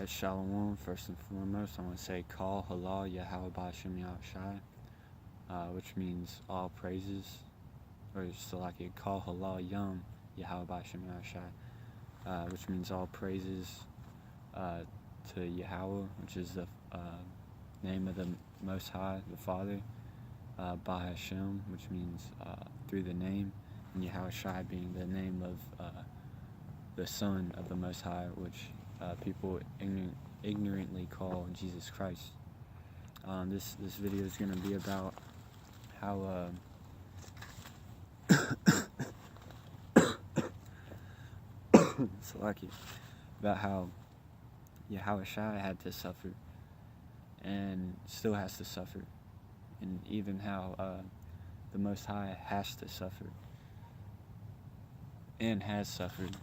Alright, Shalom. First and foremost, I want to say Call Halal YAHAWASHI, which means all praises, or so like it Call Halal Yum YAHAWASHI, which means all praises to Yahweh, which is the name of the Most High, the Father, Bahashem, which means through the name, and YAHAWASHI being the name of the Son of the Most High, which people ignorantly call Jesus Christ. This video is going to be about how about how YAHAWASHI had to suffer and still has to suffer, and even how the Most High has to suffer and has suffered.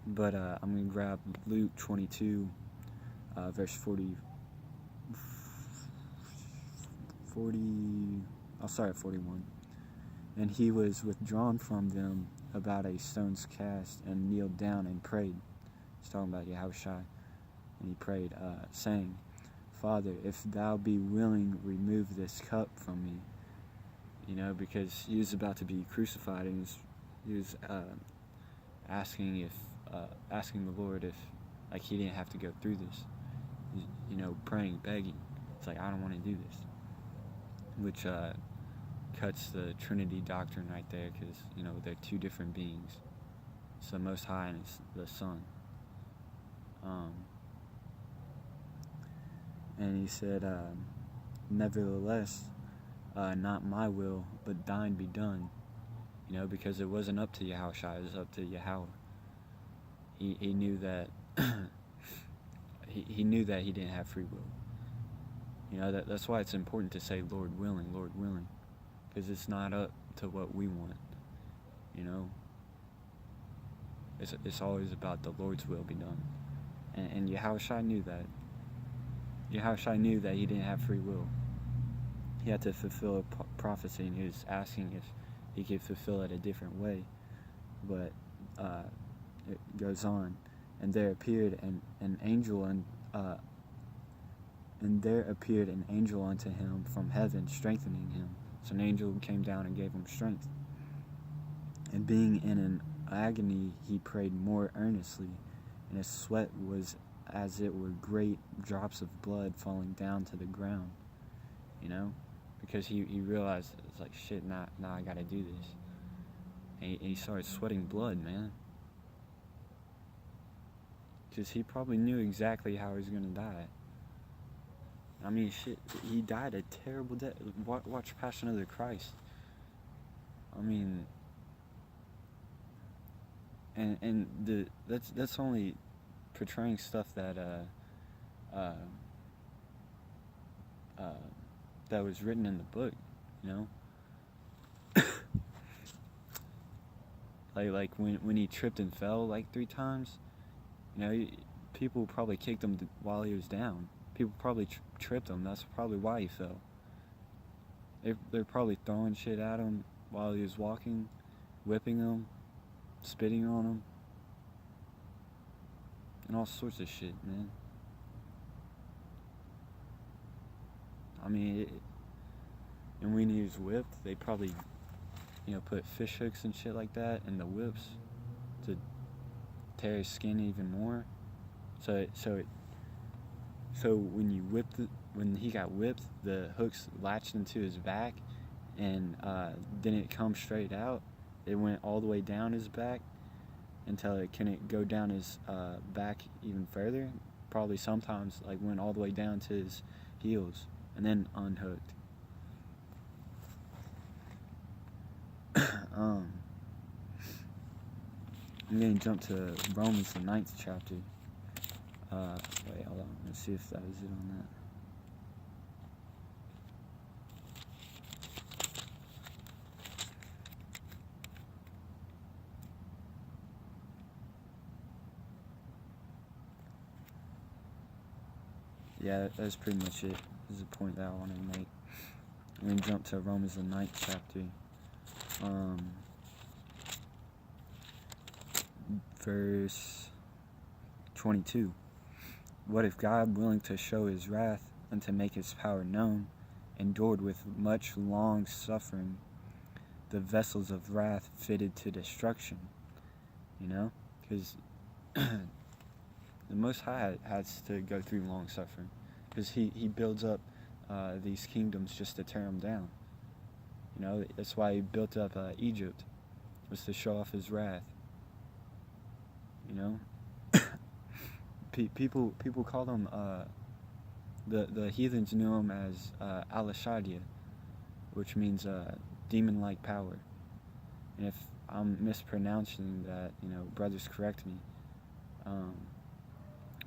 But I'm going to grab Luke 22, verse 41. And he was withdrawn from them about a stone's cast, and kneeled down and prayed. He's talking about YAHAWASHI. And he prayed, saying, Father, if thou be willing, remove this cup from me. You know, because he was about to be crucified, and he was asking the Lord if, like, he didn't have to go through this. You know, praying, begging. It's like, I don't want to do this. Which cuts the Trinity doctrine right there, because, you know, they're two different beings. It's the Most High and it's the Son. And he said, nevertheless, not my will, but thine be done. You know, because it wasn't up to YAHAWASHI, it was up to Yahweh. He knew that he knew that he didn't have free will. You know, that's why it's important to say Lord willing, because it's not up to what we want. You know, it's always about the Lord's will be done, and YAHAWASHI knew that. YAHAWASHI knew that he didn't have free will. He had to fulfill a prophecy, and he was asking if he could fulfill it a different way. But it goes on, and there appeared an angel unto him from heaven, strengthening him. So an angel came down and gave him strength. And being in an agony, he prayed more earnestly, and his sweat was as it were great drops of blood falling down to the ground. You know, because he realized, it's like, shit, now I gotta do this. And he started sweating blood, man. Because he probably knew exactly how he was gonna die. I mean, shit, he died a terrible death. Watch Passion of the Christ. I mean, and that's only portraying stuff that that was written in the book, you know. like when he tripped and fell like 3 times, you know, people probably kicked him while he was down. People probably tripped him. That's probably why he fell. They're probably throwing shit at him while he was walking, whipping him, spitting on him, and all sorts of shit, man. I mean, and when he was whipped, they probably, you know, put fish hooks and shit like that in the whips to tear his skin even more. So when he got whipped, the hooks latched into his back, and didn't come straight out. It went all the way down his back until it couldn't go down his back even further. Probably sometimes like went all the way down to his heels and then unhooked. I'm gonna jump to Romans the 9th chapter. Wait, hold on. Let's see if that was it on that. Yeah, that's pretty much it. This is a point that I want to make. I'm going to jump to Romans the 9th chapter. Verse 22. What if God, willing to show his wrath and to make his power known, endured with much long suffering the vessels of wrath fitted to destruction? You know? Because the Most High has to go through long suffering. Because he builds up these kingdoms just to tear them down. You know, that's why he built up Egypt, was to show off his wrath. You know? People call them, the heathens knew him as Al-Shadia, which means demon-like power. And if I'm mispronouncing that, you know, brothers correct me.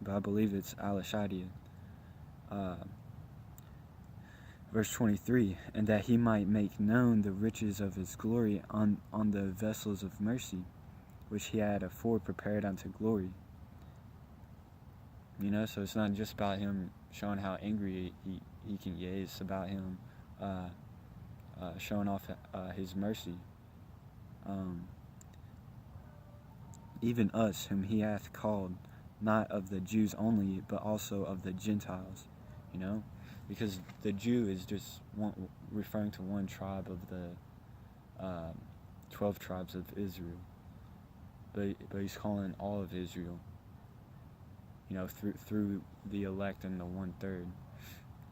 But I believe it's Al-Shadia. Verse 23, and that he might make known the riches of his glory on the vessels of mercy, which he had afore prepared unto glory. You know, so it's not just about him showing how angry he can get. It's about him showing off his mercy. Even us, whom he hath called, not of the Jews only, but also of the Gentiles. You know, because the Jew is just referring to one tribe of the 12 tribes of Israel. But he's calling all of Israel. You know, through the elect and the 1/3.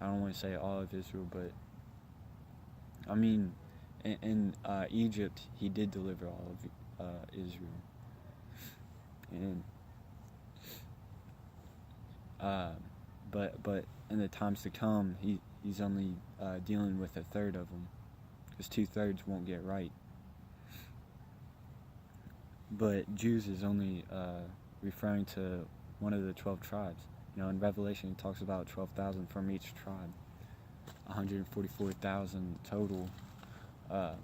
I don't want to say all of Israel, but I mean, in Egypt, he did deliver all of Israel, and but in the times to come, he's only dealing with 1/3 of them, because 2/3 won't get right. But Jews is only referring to one of the 12 tribes. You know, in Revelation it talks about 12,000 from each tribe, 144,000 total. And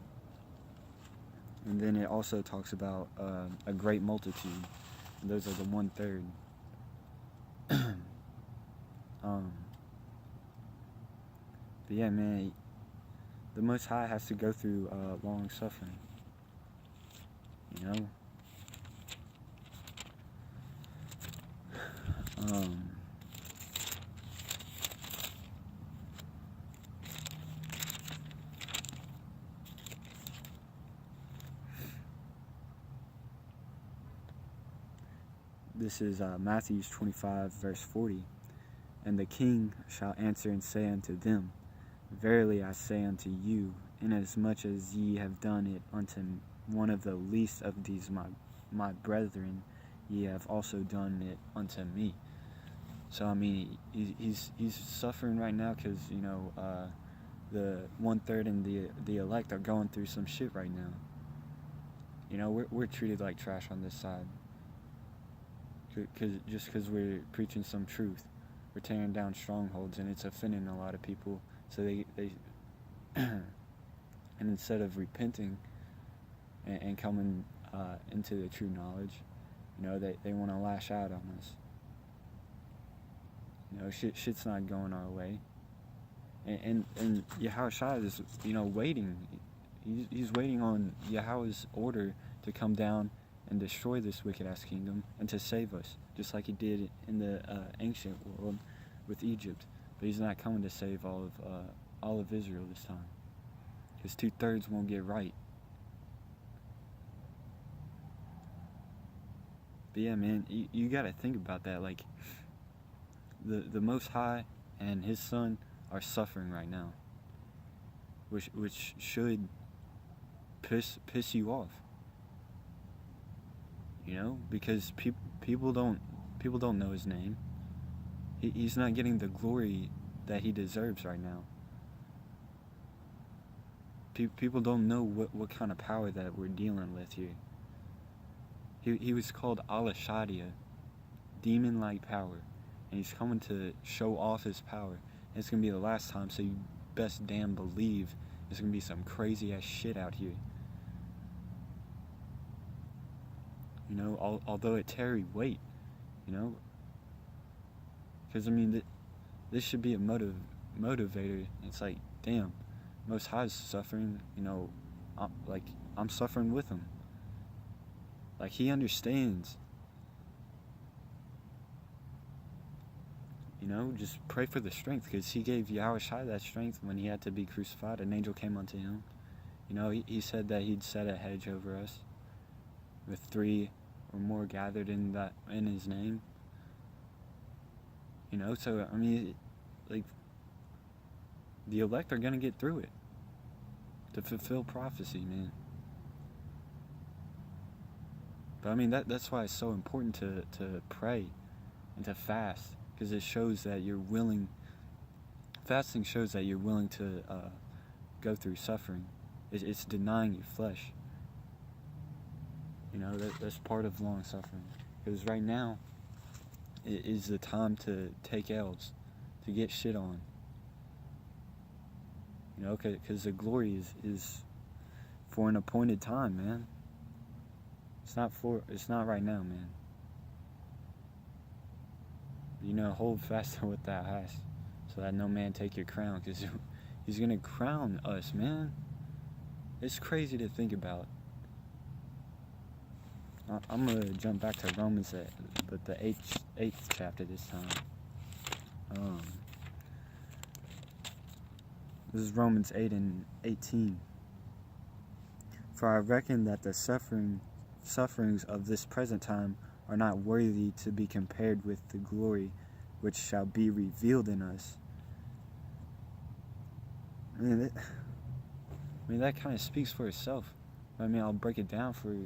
then it also talks about a great multitude. And those are the 1/3. But yeah, man, the Most High has to go through long suffering. You know. This is Matthew 25, verse 40. And the king shall answer and say unto them, Verily I say unto you, inasmuch as ye have done it unto one of the least of these my brethren, ye have also done it unto me. So I mean, he's suffering right now because, you know, the 1/3 and the elect are going through some shit right now. You know, we're treated like trash on this side, because we're preaching some truth, we're tearing down strongholds, and it's offending a lot of people. So they and instead of repenting and coming into the true knowledge, you know, they want to lash out on us. You know, shit's not going our way. And Yahawashi is, you know, waiting. He's waiting on Yahweh's order to come down and destroy this wicked-ass kingdom and to save us, just like he did in the ancient world with Egypt. But he's not coming to save all of Israel this time, because 2/3 won't get right. But yeah, man, you got to think about that. Like, the Most High and his Son are suffering right now, which should piss you off. You know, because people don't know his name. He's not getting the glory that he deserves right now. People don't know what kind of power that we're dealing with here. He was called Al-Shadia, demon-like power, and he's coming to show off his power. And it's gonna be the last time, so you best damn believe there's gonna be some crazy ass shit out here. You know, although it tarry, wait. You know, because I mean, this should be a motivator. It's like, damn, Most High's suffering. You know, I'm suffering with him. Like, he understands. You know, just pray for the strength, because he gave YAHAWASHI that strength when he had to be crucified. An angel came unto him. You know, he said that he'd set a hedge over us with 3 or more gathered in his name. You know, so I mean, like, the elect are gonna get through it to fulfill prophecy, man. But I mean, that's why it's so important to pray and to fast, because it shows that you're willing. Fasting shows that you're willing to go through suffering. It's denying your flesh. You know, that's part of long suffering. Because right now is the time to take L's, to get shit on. You know, because the glory is for an appointed time, man. It's not right now, man. You know, hold fast to what thou hast, so that no man take your crown, because he's gonna crown us, man. It's crazy to think about. I'm gonna jump back to Romans, but the 8th chapter this time. This is Romans 8:18. For I reckon that the sufferings of this present time are not worthy to be compared with the glory which shall be revealed in us. I mean, that kind of speaks for itself. I mean, I'll break it down for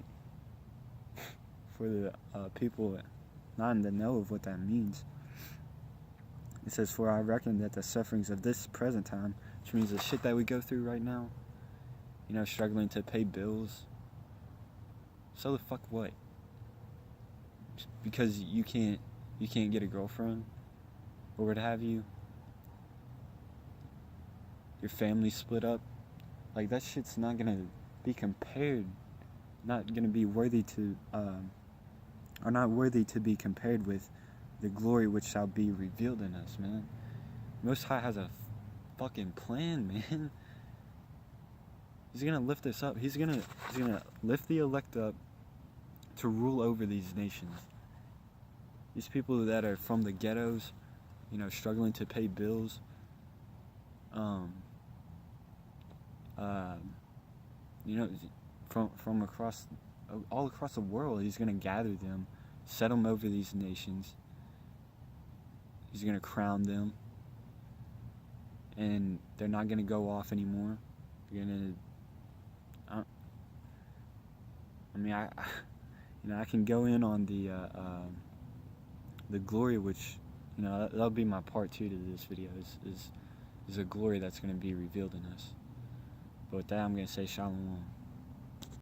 the people not in the know of what that means. It says, for I reckon that the sufferings of this present time, which means the shit that we go through right now, you know, struggling to pay bills. So the fuck what? Because you can't get a girlfriend or what have you. Your family split up. Like, that shit's not gonna be compared, not gonna be worthy to, or not worthy to be compared with the glory which shall be revealed in us, man. Most High has a fucking plan, man. He's gonna lift us up. He's gonna lift the elect up to rule over these nations. These people that are from the ghettos, you know, struggling to pay bills, you know, from all across the world, he's gonna gather them, set them over these nations. He's gonna crown them, and they're not gonna go off anymore. They're gonna, I mean, I can go in on the glory, which, you know, that'll be my part 2 to this video, is a glory that's going to be revealed in us. But with that, I'm going to say shalom.